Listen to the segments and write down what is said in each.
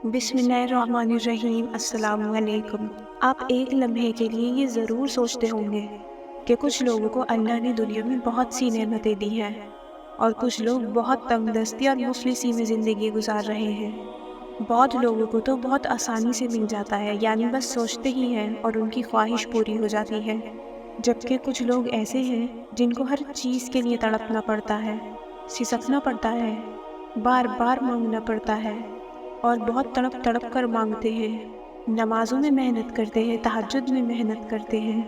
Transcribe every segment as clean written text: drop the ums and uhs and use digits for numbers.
بسم اللہ الرحمن الرحیم۔ السلام علیکم۔ آپ ایک لمحے کے لیے یہ ضرور سوچتے ہوں گے کہ کچھ لوگوں کو اللہ نے دنیا میں بہت سی نعمتیں دی ہیں اور کچھ لوگ بہت تنگ دستی اور مفلسی میں زندگی گزار رہے ہیں۔ بہت لوگوں کو تو بہت آسانی سے مل جاتا ہے، یعنی بس سوچتے ہی ہیں اور ان کی خواہش پوری ہو جاتی ہے، جبکہ کچھ لوگ ایسے ہیں جن کو ہر چیز کے لیے تڑپنا پڑتا ہے، سسکنا پڑتا ہے، بار بار مانگنا پڑتا ہے اور بہت تڑپ تڑپ کر مانگتے ہیں۔ نمازوں میں محنت کرتے ہیں، تہجد میں محنت کرتے ہیں،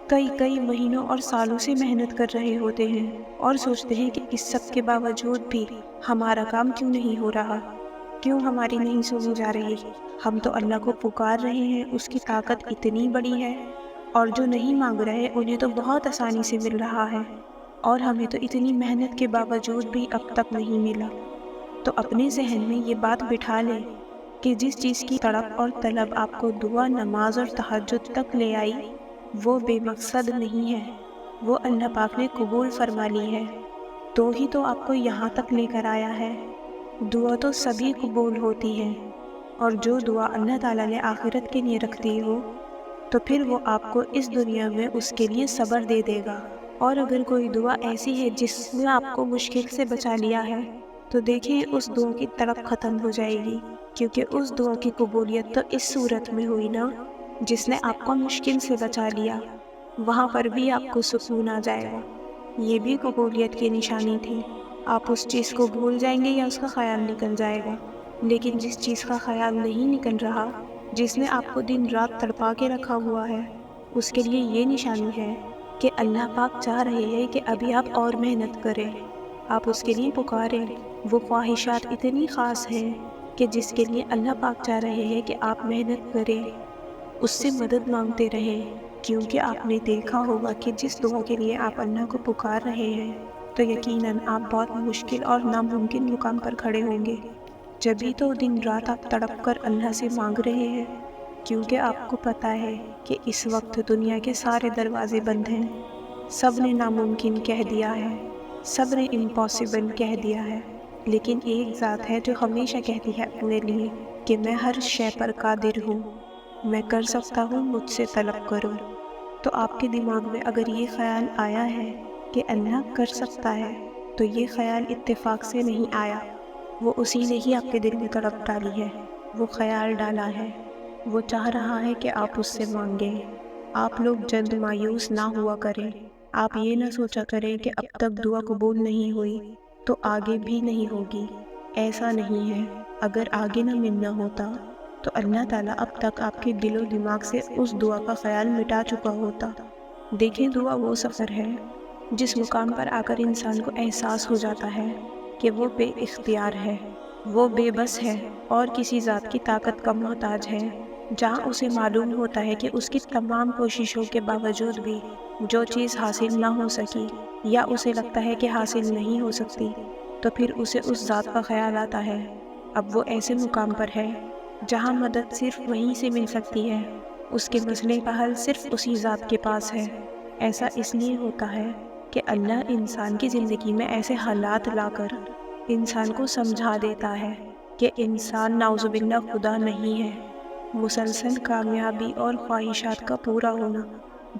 کئی مہینوں اور سالوں سے محنت کر رہے ہوتے ہیں اور سوچتے ہیں کہ اس سب کے باوجود بھی ہمارا کام کیوں نہیں ہو رہا، کیوں ہماری نہیں سنی جا رہی۔ ہم تو اللہ کو پکار رہے ہیں، اس کی طاقت اتنی بڑی ہے، اور جو نہیں مانگ رہے انہیں تو بہت آسانی سے مل رہا ہے، اور ہمیں تو اتنی محنت کے باوجود بھی اب تک نہیں ملا۔ تو اپنے ذہن میں یہ بات بٹھا لیں کہ جس چیز کی تڑپ اور طلب آپ کو دعا، نماز اور تہجد تک لے آئی، وہ بے مقصد نہیں ہے، وہ اللہ پاک نے قبول فرما لی ہے، تو ہی تو آپ کو یہاں تک لے کر آیا ہے۔ دعا تو سبھی قبول ہوتی ہے، اور جو دعا اللہ تعالیٰ نے آخرت کے لیے رکھ دی ہو تو پھر وہ آپ کو اس دنیا میں اس کے لیے صبر دے دے گا۔ اور اگر کوئی دعا ایسی ہے جس نے آپ کو مشکل سے بچا لیا ہے تو دیکھیں اس دعا کی تڑپ ختم ہو جائے گی، کیونکہ اس دعا کی قبولیت تو اس صورت میں ہوئی نا، جس نے آپ کو مشکل سے بچا لیا، وہاں پر بھی آپ کو سکون آ جائے گا۔ یہ بھی قبولیت کی نشانی تھی۔ آپ اس چیز کو بھول جائیں گے یا اس کا خیال نکل جائے گا، لیکن جس چیز کا خیال نہیں نکل رہا، جس نے آپ کو دن رات تڑپا کے رکھا ہوا ہے، اس کے لیے یہ نشانی ہے کہ اللہ پاک چاہ رہے ہیں کہ ابھی آپ اور محنت کریں، آپ اس کے لیے پکاریں۔ وہ خواہشات اتنی خاص ہیں کہ جس کے لیے اللہ پاک چاہ رہے ہیں کہ آپ محنت کریں، اس سے مدد مانگتے رہیں، کیونکہ آپ نے دیکھا ہوگا کہ جس دعا کے لیے آپ اللہ کو پکار رہے ہیں تو یقیناً آپ بہت مشکل اور ناممکن مقام پر کھڑے ہوں گے۔ جبھی تو دن رات آپ تڑپ کر اللہ سے مانگ رہے ہیں، کیونکہ آپ کو پتہ ہے کہ اس وقت دنیا کے سارے دروازے بند ہیں، سب نے ناممکن کہہ دیا ہے، سب نے امپاسبل کہہ دیا ہے، لیکن ایک ذات ہے جو ہمیشہ کہتی ہے اپنے لیے کہ میں ہر شے پر قادر ہوں، میں کر سکتا ہوں، مجھ سے طلب کرو۔ تو آپ کے دماغ میں اگر یہ خیال آیا ہے کہ اللہ کر سکتا ہے تو یہ خیال اتفاق سے نہیں آیا، وہ اسی نے ہی آپ کے دل میں تڑپ ڈالی ہے، وہ خیال ڈالا ہے، وہ چاہ رہا ہے کہ آپ اس سے مانگیں۔ آپ لوگ جلد مایوس نہ ہوا کریں، آپ یہ نہ سوچا کریں کہ اب تک دعا قبول نہیں ہوئی تو آگے بھی نہیں ہوگی، ایسا نہیں ہے۔ اگر آگے نہ ملنا ہوتا تو اللہ تعالیٰ اب تک آپ کے دل و دماغ سے اس دعا کا خیال مٹا چکا ہوتا۔ دیکھیں، دعا وہ سفر ہے جس مقام پر آ کر انسان کو احساس ہو جاتا ہے کہ وہ بے اختیار ہے، وہ بے بس ہے اور کسی ذات کی طاقت کا محتاج ہے، جہاں اسے معلوم ہوتا ہے کہ اس کی تمام کوششوں کے باوجود بھی جو چیز حاصل نہ ہو سکی یا اسے لگتا ہے کہ حاصل نہیں ہو سکتی، تو پھر اسے اس ذات کا خیال آتا ہے۔ اب وہ ایسے مقام پر ہے جہاں مدد صرف وہیں سے مل سکتی ہے، اس کے مسئلے کا حل صرف اسی ذات کے پاس ہے۔ ایسا اس لیے ہوتا ہے کہ اللہ انسان کی زندگی میں ایسے حالات لا کر انسان کو سمجھا دیتا ہے کہ انسان نعوذ باللہ خدا نہیں ہے۔ مسلسل کامیابی اور خواہشات کا پورا ہونا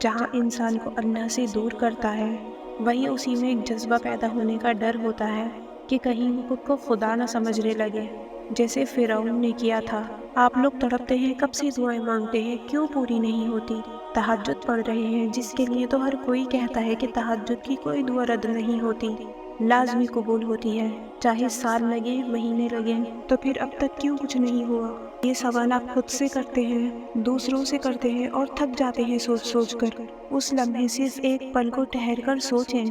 جہاں انسان کو اللہ سے دور کرتا ہے، وہیں اسی میں ایک جذبہ پیدا ہونے کا ڈر ہوتا ہے کہ کہیں وہ خود کو خدا نہ سمجھنے لگے، جیسے فرعون نے کیا تھا۔ آپ لوگ تڑپتے ہیں، کب سے دعائیں مانگتے ہیں، کیوں پوری نہیں ہوتی؟ تہجد پڑھ رہے ہیں، جس کے لیے تو ہر کوئی کہتا ہے کہ تہجد کی کوئی دعا رد نہیں ہوتی، لازمی قبول ہوتی ہے، چاہے سال لگے، مہینے لگیں، تو پھر اب تک کیوں کچھ نہیں ہوا؟ یہ سوال آپ خود سے کرتے ہیں، دوسروں سے کرتے ہیں اور تھک جاتے ہیں سوچ سوچ کر۔ اس لمحے صرف ایک پل کو ٹھہر کر سوچیں،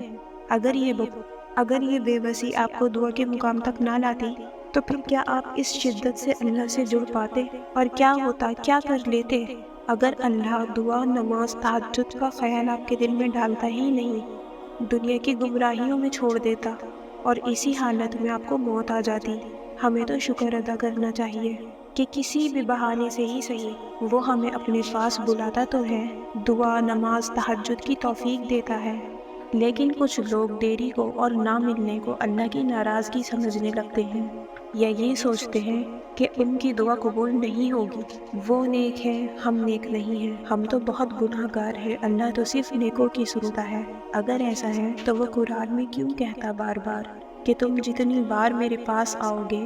اگر یہ بے بسی آپ کو دعا کے مقام تک نہ لاتی تو پھر کیا آپ اس شدت سے اللہ سے جڑ پاتے؟ اور کیا ہوتا، کیا کر لیتے اگر اللہ دعا، نماز، تہجد کا خیال آپ کے دل میں ڈالتا ہی نہیں، دنیا کی گمراہیوں میں چھوڑ دیتا اور اسی حالت میں آپ کو موت آ جاتی؟ ہمیں تو شکر ادا کرنا چاہیے کہ کسی بھی بہانے سے ہی صحیح وہ ہمیں اپنے پاس بلاتا تو ہے، دعا، نماز، تہجد کی توفیق دیتا ہے، لیکن کچھ لوگ دیری کو اور نہ ملنے کو اللہ کی ناراضگی سمجھنے لگتے ہیں۔ یا یہ سوچتے ہیں کہ ان کی دعا قبول نہیں ہوگی، وہ نیک ہے ہم نیک نہیں ہیں، ہم تو بہت گناہ گار ہیں، اللہ تو صرف نیکوں کی سنتا ہے۔ اگر ایسا ہے تو وہ قرآن میں کیوں کہتا بار بار کہ تم جتنی بار میرے پاس آؤ گے،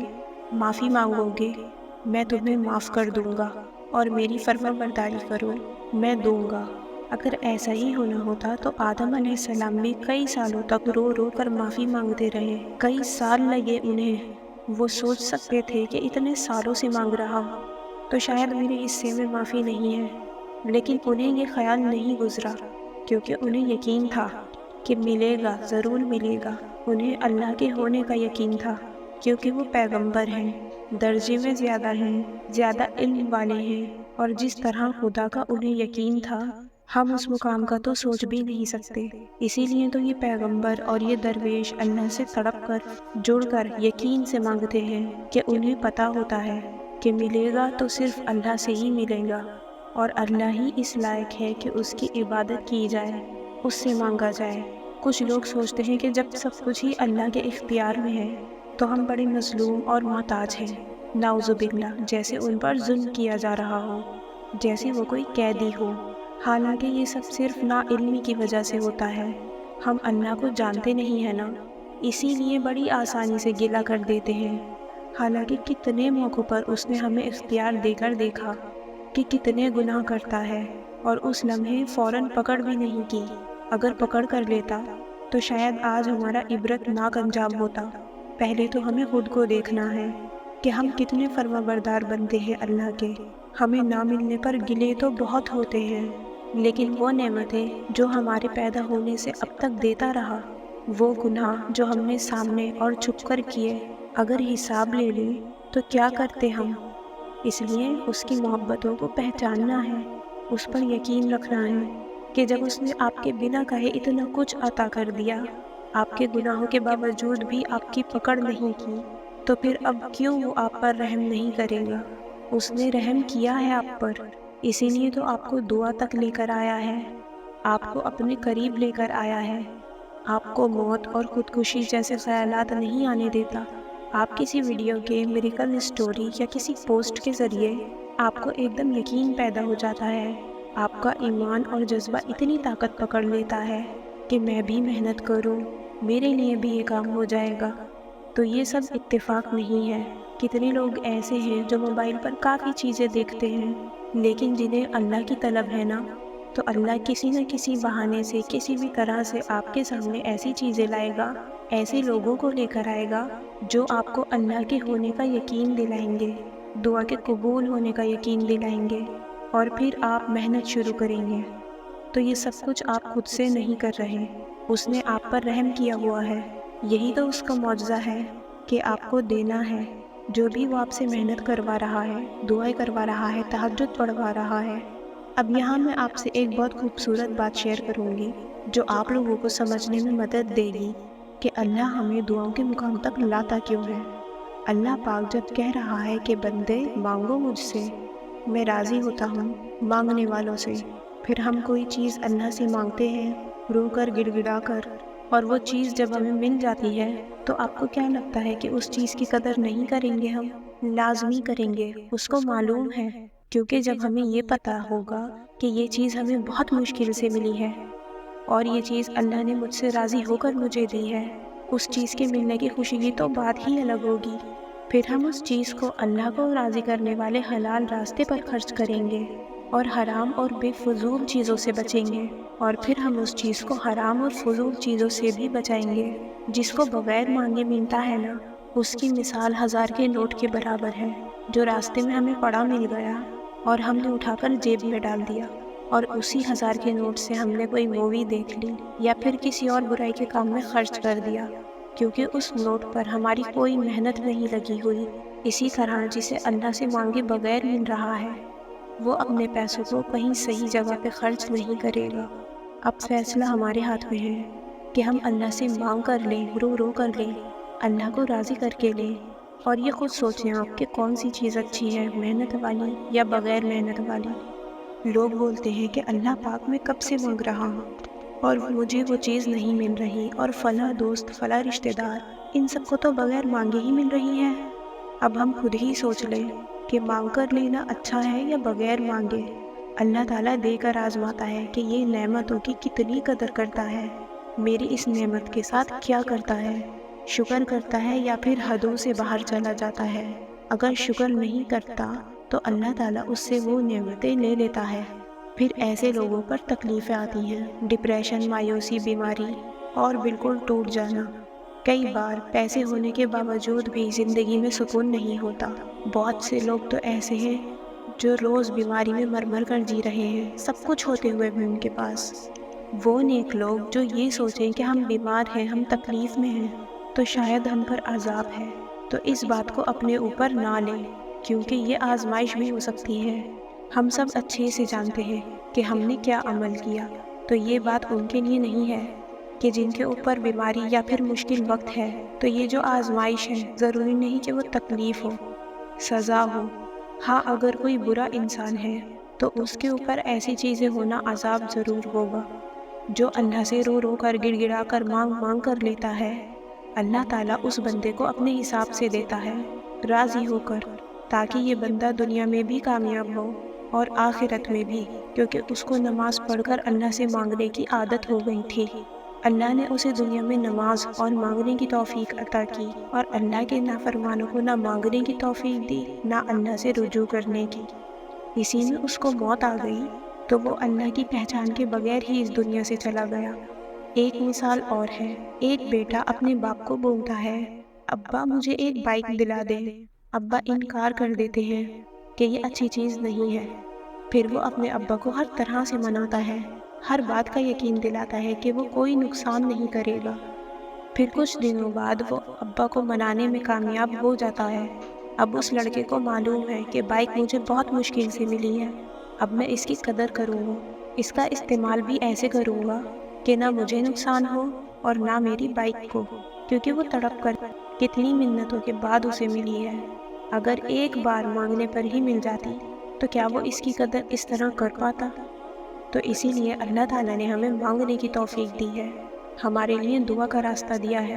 معافی مانگو گے، میں تمہیں معاف کر دوں گا، اور میری فرما برداری کرو، میں دوں گا۔ اگر ایسا ہی ہونا ہوتا تو آدم علیہ السلام بھی کئی سالوں تک رو رو کر معافی مانگتے رہے، کئی سال لگے انہیں۔ وہ سوچ سکتے تھے کہ اتنے سالوں سے مانگ رہا ہوں تو شاید میرے حصے میں معافی نہیں ہے، لیکن انہیں یہ خیال نہیں گزرا، کیونکہ انہیں یقین تھا کہ ملے گا، ضرور ملے گا۔ انہیں اللہ کے ہونے کا یقین تھا، کیونکہ وہ پیغمبر ہیں، درجے میں زیادہ ہیں، زیادہ علم والے ہیں، اور جس طرح خدا کا انہیں یقین تھا، ہم اس مقام کا تو سوچ بھی نہیں سکتے۔ اسی لیے تو یہ پیغمبر اور یہ درویش اللہ سے تڑپ کر، جڑ کر یقین سے مانگتے ہیں کہ انہیں پتہ ہوتا ہے کہ ملے گا تو صرف اللہ سے ہی ملے گا، اور اللہ ہی اس لائق ہے کہ اس کی عبادت کی جائے، اس سے مانگا جائے۔ کچھ لوگ سوچتے ہیں کہ جب سب کچھ ہی اللہ کے اختیار میں ہے تو ہم بڑے مظلوم اور محتاج ہیں، نعوذ باللہ، جیسے ان پر ظلم کیا جا رہا ہو، جیسے وہ کوئی قیدی ہو۔ حالانکہ یہ سب صرف نا علمی کی وجہ سے ہوتا ہے، ہم اللہ کو جانتے نہیں ہیں نا، اسی لیے بڑی آسانی سے گلہ کر دیتے ہیں۔ حالانکہ کتنے موقعوں پر اس نے ہمیں اختیار دے کر دیکھا کہ کتنے گناہ کرتا ہے، اور اس لمحے فوراً پکڑ بھی نہیں کی۔ اگر پکڑ کر لیتا تو شاید آج ہمارا عبرت ناک انجام ہوتا۔ پہلے تو ہمیں خود کو دیکھنا ہے کہ ہم کتنے فرما بردار بنتے ہیں اللہ کے۔ ہمیں نہ ملنے پر گلے تو بہت ہوتے ہیں، لیکن وہ نعمتیں جو ہمارے پیدا ہونے سے اب تک دیتا رہا، وہ گناہ جو ہم نے سامنے اور چھپ کر کیے، اگر حساب لے لیں تو کیا کرتے ہم؟ اس لیے اس کی محبتوں کو پہچاننا ہے، اس پر یقین رکھنا ہے کہ جب اس نے آپ کے بنا کہے اتنا کچھ عطا کر دیا، آپ کے گناہوں کے باوجود بھی آپ کی پکڑ نہیں کی، تو پھر اب کیوں وہ آپ پر رحم نہیں کرے گا؟ اس نے رحم کیا ہے آپ پر، اسی لیے تو آپ کو دعا تک لے کر آیا ہے، آپ کو اپنے قریب لے کر آیا ہے، آپ کو موت اور خودکشی جیسے خیالات نہیں آنے دیتا۔ آپ کسی ویڈیو کے میریکل اسٹوری یا کسی پوسٹ کے ذریعے آپ کو ایک دم یقین پیدا ہو جاتا ہے، آپ کا ایمان اور جذبہ اتنی طاقت پکڑ لیتا ہے کہ میں بھی محنت کروں، میرے لیے بھی یہ کام ہو جائے گا۔ تو یہ سب اتفاق نہیں ہے۔ کتنے لوگ ایسے ہیں جو موبائل پر کافی چیزیں دیکھتے ہیں، لیکن جنہیں اللہ کی طلب ہے نا، تو اللہ کسی نہ کسی بہانے سے، کسی بھی طرح سے آپ کے سامنے ایسی چیزیں لائے گا، ایسے لوگوں کو لے کر آئے گا جو آپ کو اللہ کے ہونے کا یقین دلائیں گے، دعا کے قبول ہونے کا یقین دلائیں گے، اور پھر آپ محنت شروع کریں گے۔ تو یہ سب کچھ آپ خود سے نہیں کر رہے، اس نے آپ پر رحم کیا ہوا ہے۔ یہی تو اس کا معجزہ ہے کہ آپ کو دینا ہے۔ جو بھی وہ آپ سے محنت کروا رہا ہے، دعائیں کروا رہا ہے، تہجد پڑھوا رہا ہے۔ اب یہاں میں آپ سے ایک بہت خوبصورت بات شیئر کروں گی جو آپ لوگوں کو سمجھنے میں مدد دے گی کہ اللہ ہمیں دعاؤں کے مقام تک لاتا کیوں ہے۔ اللہ پاک جب کہہ رہا ہے کہ بندے مانگو مجھ سے، میں راضی ہوتا ہوں مانگنے والوں سے، پھر ہم کوئی چیز اللہ سے مانگتے ہیں رو کر، گڑ گڑا کر، اور وہ چیز جب ہمیں مل جاتی ہے تو آپ کو کیا لگتا ہے کہ اس چیز کی قدر نہیں کریں گے؟ ہم لازمی کریں گے، اس کو معلوم ہے، کیونکہ جب ہمیں یہ پتہ ہوگا کہ یہ چیز ہمیں بہت مشکل سے ملی ہے اور یہ چیز اللہ نے مجھ سے راضی ہو کر مجھے دی ہے، اس چیز کے ملنے کی خوشی کی تو بات ہی الگ ہوگی۔ پھر ہم اس چیز کو اللہ کو راضی کرنے والے حلال راستے پر خرچ کریں گے اور حرام اور بے فضول چیزوں سے بچیں گے، اور پھر ہم اس چیز کو حرام اور فضول چیزوں سے بھی بچائیں گے۔ جس کو بغیر مانگے ملتا ہے نا، اس کی مثال 1000 کے نوٹ کے برابر ہے جو راستے میں ہمیں پڑا مل گیا اور ہم نے اٹھا کر جیب میں ڈال دیا، اور اسی 1000 کے نوٹ سے ہم نے کوئی مووی دیکھ لی یا پھر کسی اور برائی کے کام میں خرچ کر دیا، کیونکہ اس نوٹ پر ہماری کوئی محنت نہیں لگی ہوئی۔ اسی طرح جسے اللہ سے مانگے بغیر مل رہا ہے، وہ اپنے پیسوں کو کہیں صحیح جگہ پہ خرچ نہیں کرے گا۔ اب فیصلہ ہمارے ہاتھ میں ہے کہ ہم اللہ سے مانگ کر لیں، رو رو کر لیں، اللہ کو راضی کر کے لیں، اور یہ خود سوچیں آپ کہ کون سی چیز اچھی ہے، محنت والی یا بغیر محنت والی۔ لوگ بولتے ہیں کہ اللہ پاک میں کب سے مانگ رہا ہوں اور مجھے وہ چیز نہیں مل رہی، اور فلاں دوست، فلاں رشتہ دار، ان سب کو تو بغیر مانگے ہی مل رہی ہے۔ اب ہم خود ہی سوچ لیں کہ مانگ کر لینا اچھا ہے یا بغیر مانگے۔ اللہ تعالیٰ دے کر آزماتا ہے کہ یہ نعمتوں کی کتنی قدر کرتا ہے، میری اس نعمت کے ساتھ کیا کرتا ہے، شکر کرتا ہے یا پھر حدوں سے باہر چلا جاتا ہے۔ اگر شکر نہیں کرتا تو اللہ تعالیٰ اس سے وہ نعمتیں لے لیتا ہے۔ پھر ایسے لوگوں پر تکلیفیں آتی ہیں، ڈپریشن، مایوسی، بیماری اور بالکل ٹوٹ جانا۔ کئی بار پیسے ہونے کے باوجود بھی زندگی میں سکون نہیں ہوتا۔ بہت سے لوگ تو ایسے ہیں جو روز بیماری میں مر مر کر جی رہے ہیں، سب کچھ ہوتے ہوئے بھی ان کے پاس۔ وہ نیک لوگ جو یہ سوچیں کہ ہم بیمار ہیں، ہم تکلیف میں ہیں تو شاید ہم پر عذاب ہے، تو اس بات کو اپنے اوپر نہ لیں، کیونکہ یہ آزمائش بھی ہو سکتی ہے۔ ہم سب اچھے سے جانتے ہیں کہ ہم نے کیا عمل کیا، تو یہ بات ان کے لیے نہیں ہے کہ جن کے اوپر بیماری یا پھر مشکل وقت ہے، تو یہ جو آزمائش ہے ضروری نہیں کہ وہ تکلیف ہو، سزا ہو۔ ہاں، اگر کوئی برا انسان ہے تو اس کے اوپر ایسی چیزیں ہونا عذاب ضرور ہوگا۔ جو اللہ سے رو رو کر، گڑ گڑا کر، مانگ مانگ کر لیتا ہے، اللہ تعالیٰ اس بندے کو اپنے حساب سے دیتا ہے، راضی ہو کر، تاکہ یہ بندہ دنیا میں بھی کامیاب ہو اور آخرت میں بھی، کیونکہ اس کو نماز پڑھ کر اللہ سے مانگنے کی عادت ہو گئی تھی۔ اللہ نے اسے دنیا میں نماز اور مانگنے کی توفیق عطا کی، اور اللہ کے نافرمانوں کو نہ مانگنے کی توفیق دی، نہ اللہ سے رجوع کرنے کی۔ اسی میں اس کو موت آ گئی تو وہ اللہ کی پہچان کے بغیر ہی اس دنیا سے چلا گیا۔ ایک مثال اور ہے، ایک بیٹا اپنے باپ کو بولتا ہے، ابا مجھے ایک بائک دلا دے۔ ابا انکار کر دیتے ہیں کہ یہ اچھی چیز نہیں ہے۔ پھر وہ اپنے ابا کو ہر طرح سے مناتا ہے، ہر بات کا یقین دلاتا ہے کہ وہ کوئی نقصان نہیں کرے گا۔ پھر کچھ دنوں بعد وہ ابا کو منانے میں کامیاب ہو جاتا ہے۔ اب اس لڑکے کو معلوم ہے کہ بائک مجھے بہت مشکل سے ملی ہے، اب میں اس کی قدر کروں گا، اس کا استعمال بھی ایسے کروں گا کہ نہ مجھے نقصان ہو اور نہ میری بائک کو، کیونکہ وہ تڑپ کر کتنی منتوں کے بعد اسے ملی ہے۔ اگر ایک بار مانگنے پر ہی مل جاتی تو کیا وہ اس کی قدر اس طرح کر پاتا؟ تو اسی لیے اللہ تعالیٰ نے ہمیں مانگنے کی توفیق دی ہے، ہمارے لیے دعا کا راستہ دیا ہے۔